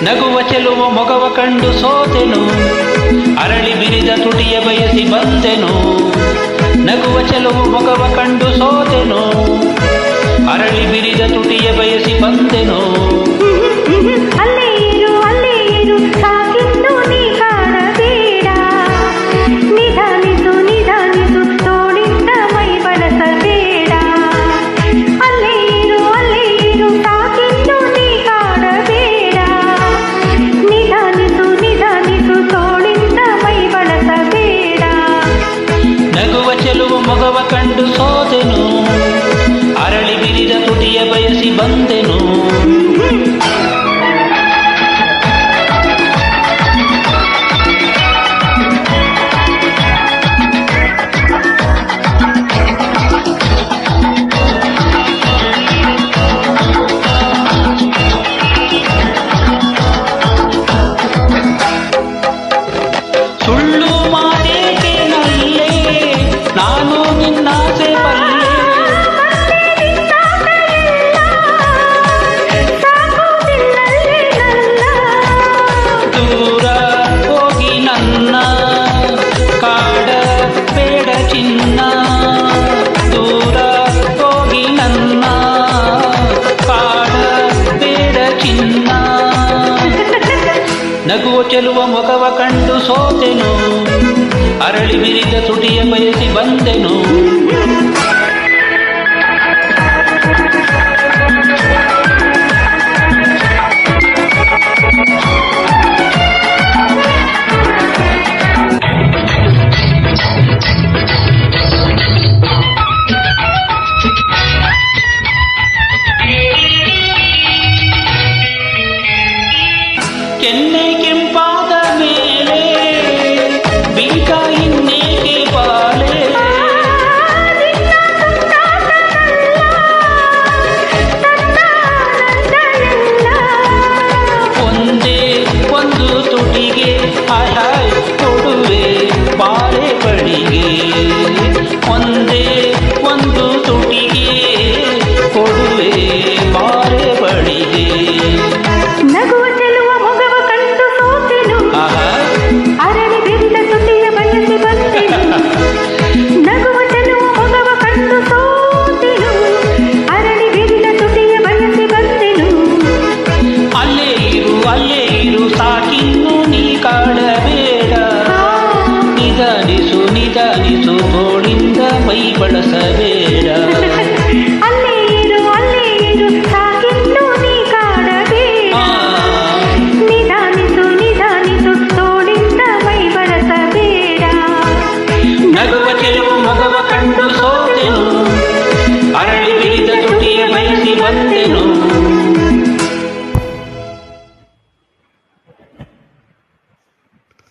ನಗುವ ಚೆಲುವ ಮೊಗವ ಕಂಡು ಸೋತೆನು, ಅರಳಿ ಬಿರಿದ ತುಟಿಯ ಬಯಸಿ ಬಂದೆನು. ನಗುವ ಚೆಲುವ ಮೊಗವ ಕಂಡು ಸೋತೆನು, ಅರಳಿ ಬಿರಿದ ತುಟಿಯ ಬಯಸಿ ಬಂದೆನು. ಅಲ್ಲೇ ಇರು ಅಲ್ಲೇ ಇರು ಸಾಕಿನ್ನು ನೀ ಕಾಣಬೇಡ, ನಿಧಾನಿಸು ನಿಧಾನಿಸು ತೋಳಿಂದ ಮೈ ಬಳಸಬೇಡ. ಅಲ್ಲೇ ಇರು ಸಾಕಿನ್ನು ನೀ ಕಾಣಬೇಡ, ನಿಧಾನಿಸು ನಿಧಾನಿಸು ತೋಳಿಂದ ಮೈ ಬಳಸಬೇಡ. ನಗುವ ಚೆಲುವ ಮೊಗವ ಕಂಡು ಸೋತೆನು, ಅರಳಿ ಬಿರಿದ ತುಟಿಯ ಬಯಸಿ ಬಂದೆನು. ಸುಳ್ಳು ಮಾತೇಕೆ ನಲ್ಲೇ, ನಾನು ನಿನ್ನಾಸೆ ಬಲ್ಲೆ. ದೂರ ಹೋಗಿ ನನ್ನ ಕಾಡಬೇಡ ಚಿನ್ನ, ದೂರ ಹೋಗಿ ನನ್ನ ಕಾಡಬೇಡ ಚಿನ್ನ. ನಗುವ ಚೆಲುವ ಮೊಗವ ಕಂಡು ಸೋತೆನು, ಅರಳಿ ಬಿರಿದ ತುಟಿಯ ಬಯಸಿ ಬಂದೆನು. ಕೆನ್ನೆ ಕೆಂಪಾದ ಮೇಲೆ ಬೀಗ ಇನ್ನೇಕೆ ಬಾಳೆ. ಒಂದೇ ಒಂದು ತುಟಿಗೆ ಹಾಯ್ ಕೊಡುವೆ ಬಾಳೆ ಬಡಿಗೆ, ಒಂದೇ ಒಂದು ತುಟಿಗೆ ಕೊಡುವೆ ಬಾಳೆ ಬಡಿಗೆ. ನಗುವ ಚೆಲುವ ಮೊಗವ ಕಂಡು ಸೋತೆನು, ಅರಳಿ ಬಿರಿದ ತುಟಿಯ ಬಯಸಿ ಬಂದೆನು. ನಗುವ ಚೆಲುವ ಮೊಗವ ಕಂಡು ಸೋತೆನು, ಅರಳಿ ಬಿರಿದ ತುಟಿಯ ಬಯಸಿ ಬಂದೆನು. ಅಲ್ಲೇ ಇರು ಸಾಕಿನ್ನು ನೀ ಕಾಡಬೇಡ, ನಿಧಾನಿಸು ನಿಧಾನಿಸು ತೋಳಿಂದ ಮೈ ಬಳಸಬೇಡ.